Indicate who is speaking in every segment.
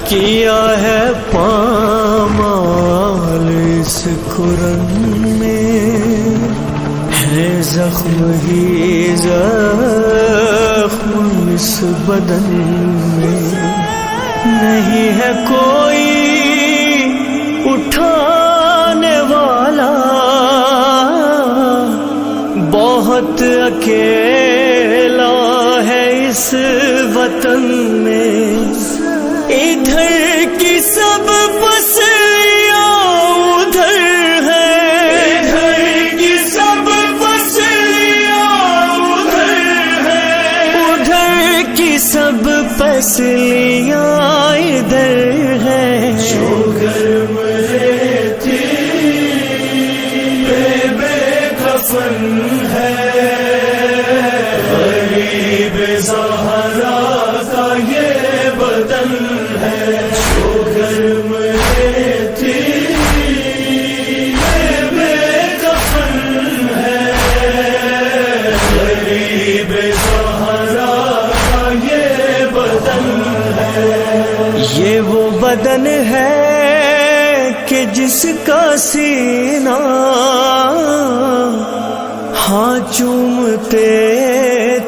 Speaker 1: کیا ہے پامال اس قرن میں، ہے زخم ہی زخم اس بدن میں، نہیں ہے کوئی اٹھانے والا، بہت اکیلا ہے اس وطن میں، ادھر کی سب پسلیاں ادھر ہے، ادھر کی سب پسلیاں ادھر ہے، ادھر کی سب پسلیاں ادھر ہے، جو گرم رہتی بے کفن ہے، غریب زہرا کا یہ بدن ہے، جو گرم رہتی بے کفن ہے، غریب زہرا کا یہ بدن ہے، یہ وہ بدن ہے کہ جس کا سینہ ہاں چومتے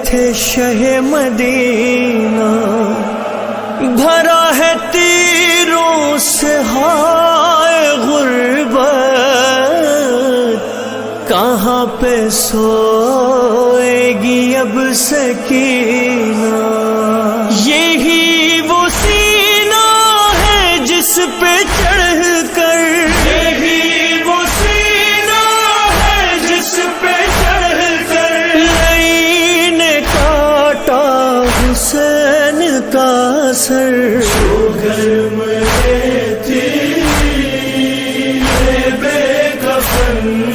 Speaker 1: تھے شہ مدینہ، بھرا ہے تیروں سے ہائے غربت، کہاں پہ سوئے گی اب سکینہ، یہی وہ سینہ ہے جس پہ چڑھ کر، یہی وہ سینہ ہے جس پہ چڑھ کر لئی نے کاٹا حسین کا سر، جو گرم رہتی بے کفن